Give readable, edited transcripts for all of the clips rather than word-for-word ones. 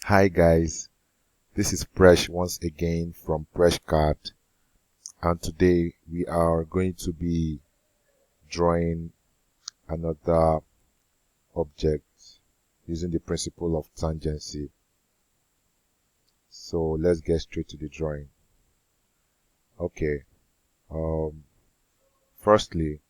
Hi guys, this is Presh once again from PreshCard, and today we are going to be drawing another object using the principle of tangency. So let's get straight to the drawing. Okay, firstly,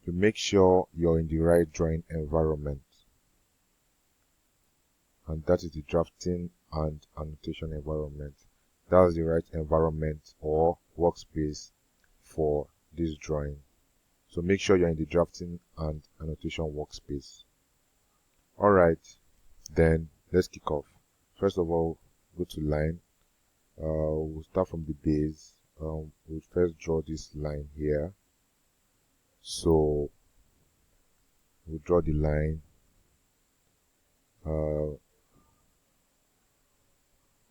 to make sure you're in the right drawing environment, and that is the drafting and annotation environment. That's the right environment or workspace for this drawing. So make sure you're in the drafting and annotation workspace. Alright, then let's kick off. First of all, go to line. We'll start from the base. We'll first draw this line here. So we'll draw the line.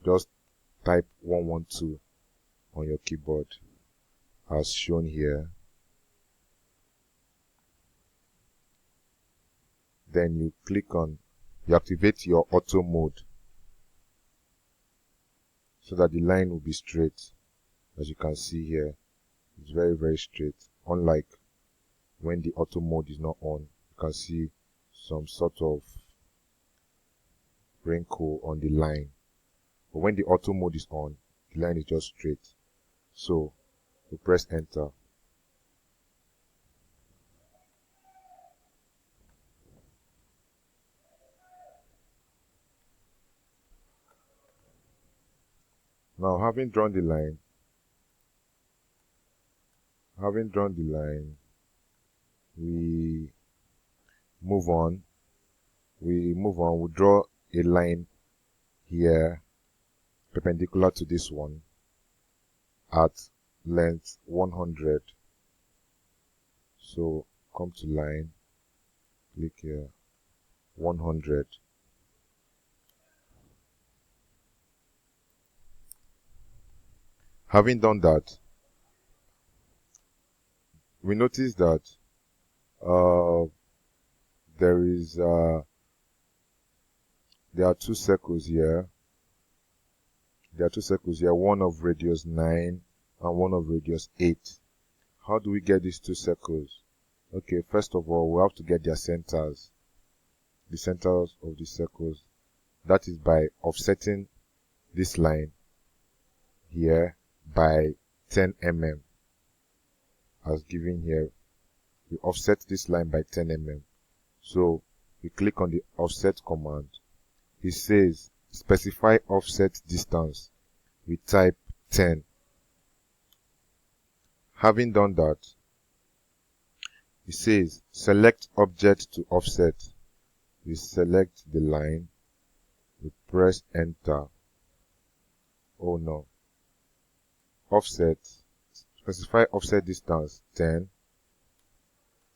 Just type 112 on your keyboard as shown here. Then you activate your auto mode so that the line will be straight. As you can see here, it's very straight. Unlike when the auto mode is not on, you can see some sort of wrinkle on the line. But when the auto mode is on, the line is just straight. So we press enter. Now having drawn the line, we move on. We draw a line here perpendicular to this one at length 100. So come to line, click here, 100. Having done that, we notice that there are two circles here. One of radius 9 and one of radius 8. How do we get these two circles? Okay, first of all, we have to get their centers. The centers of the circles. That is by offsetting this line here by 10 mm. As given here, we offset this line by 10 mm. So we click on the offset command. It says specify offset distance. We type 10. Having done that, it says select object to offset. We select the line. We press enter. Oh no. Offset. Specify offset distance 10.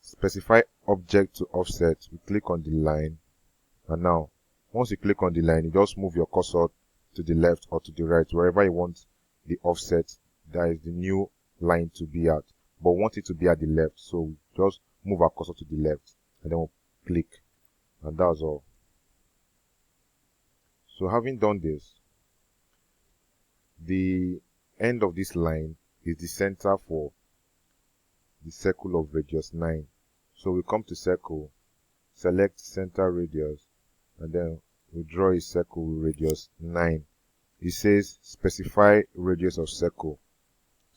Specify object to offset. We click on the line. And now, once you click on the line, you just move your cursor to the left or to the right, wherever you want the offset, that is the new line to be at. But we want it to be at the left, so we just move our cursor to the left, and then we'll click. And that's all. So having done this, the end of this line is the center for the circle of radius 9. So we come to circle, select center radius, and then we draw a circle with radius 9. It says specify radius of circle.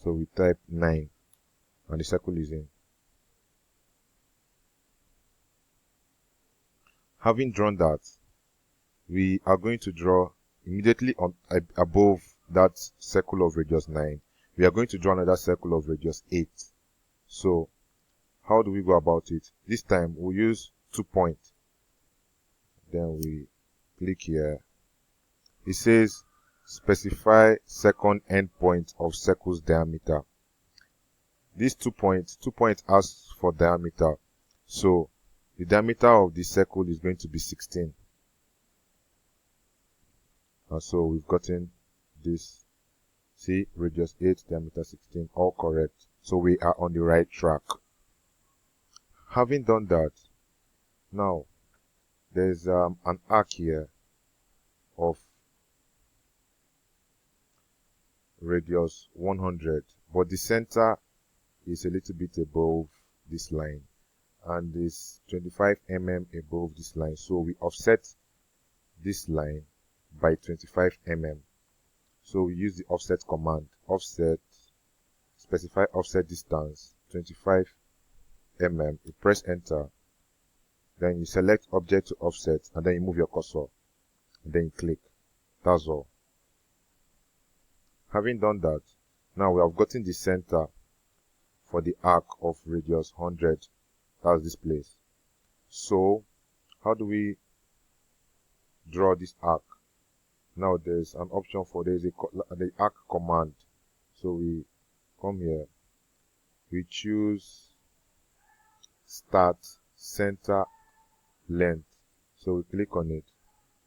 So we type 9 and the circle is in. Having drawn that, we are going to draw immediately above that circle of radius 9. We are going to draw another circle of radius 8. So how do we go about it? This time we'll use 2 points. Then we click here. It says specify second endpoint of circle's diameter. These 2 points asks for diameter. So the diameter of the circle is going to be 16. And so we've gotten this. See, radius 8, diameter 16, all correct. So we are on the right track. Having done that, now there's an arc here. of radius 100, but the center is a little bit above this line and is 25 mm above this line. So we offset this line by 25 mm. So we use the offset command, offset, specify offset distance 25 mm. You press enter, then you select object to offset, and then you move your cursor, and then you click. That's all. Having done that, now we have gotten the center for the arc of radius 100. That's this place. So how do we draw this arc? Now there's an option for the arc command. So we come here, we choose start center length. So we click on it.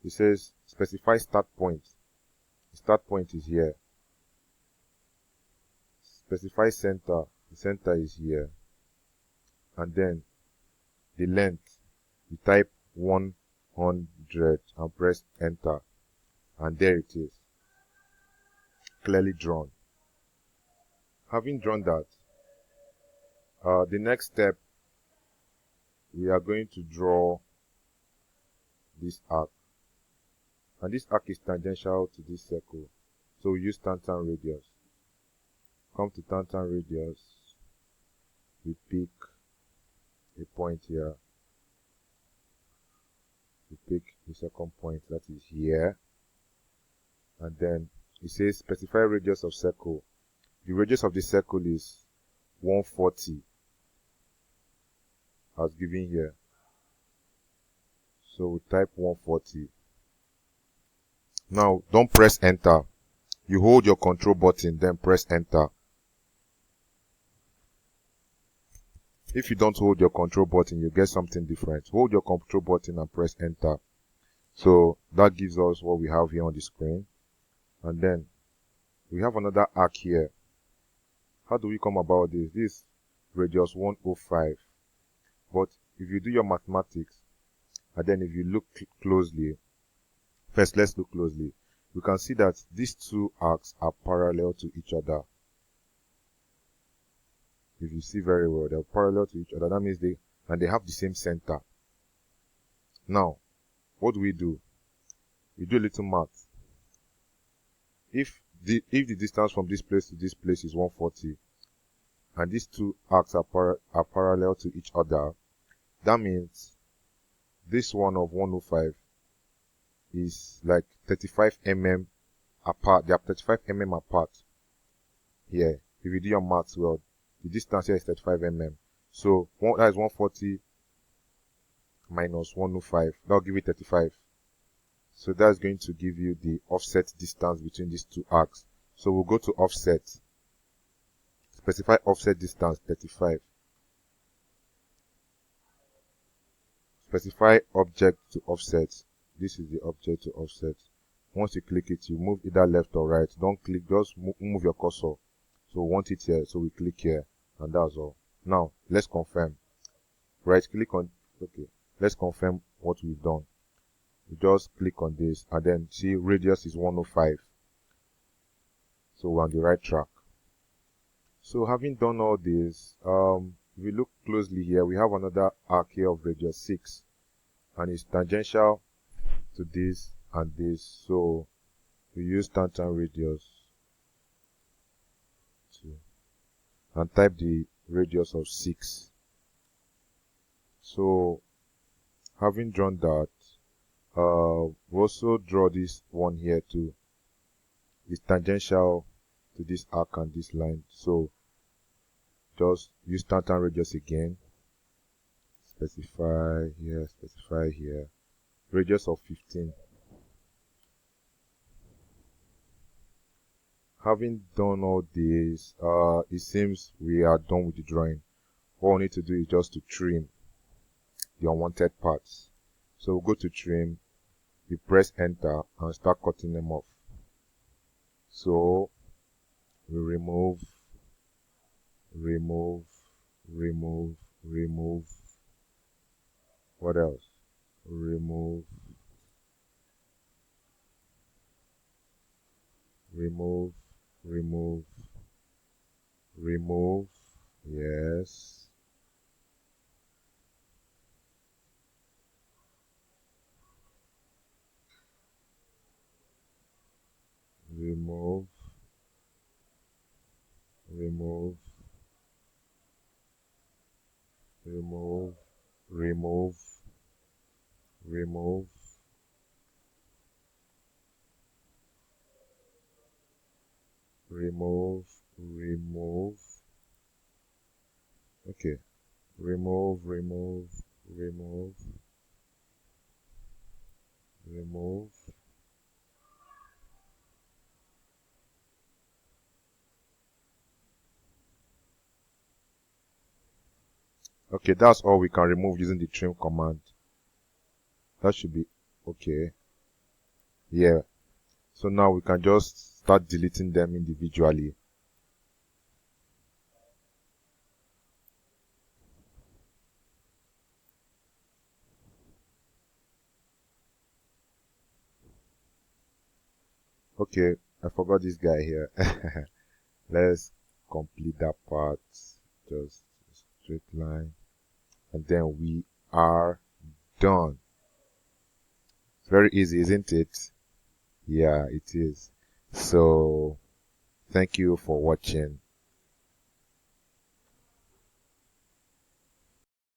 It says specify start point. The start point is here. Specify center. The center is here. And then the length, you type 100 and press enter. And there it is. Clearly drawn. Having drawn that, the next step, we are going to draw this arc. And this arc is tangential to this circle. So we use tangent radius. Come to tangent radius. We pick a point here. We pick the second point, that is here. And then it says specify radius of circle. The radius of the circle is 140 as given here. So we type 140. Now don't press enter. You hold your control button, then press enter. If you don't hold your control button, you get something different. Hold your control button and press enter. So that gives us what we have here on the screen. And then we have another arc here. How do we come about this? This radius 105. But if you do your mathematics, and then if you look closely, first let's look closely. We can see that these two arcs are parallel to each other. If you see very well, they're parallel to each other. That means they have the same center. Now, what do? We do a little math. If the distance from this place to this place is 140, and these two arcs are parallel to each other, that means this one of 105 is like 35 mm apart. They are 35 mm apart. Here, if you do your maths well, the distance here is 35 mm. So that is 140 minus 105. That will give you 35. So that's going to give you the offset distance between these two arcs. So we'll go to offset. Specify offset distance 35. Specify object to offset. This is the object to offset. Once you click it, you move either left or right. Don't click, just move your cursor. So we want it here, so we click here, and that's all. Now let's confirm. Right click on, okay, let's confirm what we've done. You just click on this and then see radius is 105. So we're on the right track. So having done all this, if we look closely here, we have another arc here of radius 6, and it's tangential to this and this. So we use tangent radius and type the radius of 6. So having drawn that, we also draw this one here too. It's tangential to this arc and this line. So just use tangent radius again. Specify here. Radius of 15. Having done all this, it seems we are done with the drawing. All we need to do is just to trim the unwanted parts. So we'll go to trim, we press enter and start cutting them off. So we remove. What else? Remove. remove, remove, remove, yes, remove, remove, remove, remove, remove, remove, remove, okay, remove, remove, remove, remove. Okay, that's all we can remove using the trim command. That should be okay. Yeah. So now we can just start deleting them individually. Okay, I forgot this guy here. Let's complete that part. Just straight line. And then we are done. It's very easy, isn't it? Yeah, it is. So, thank you for watching.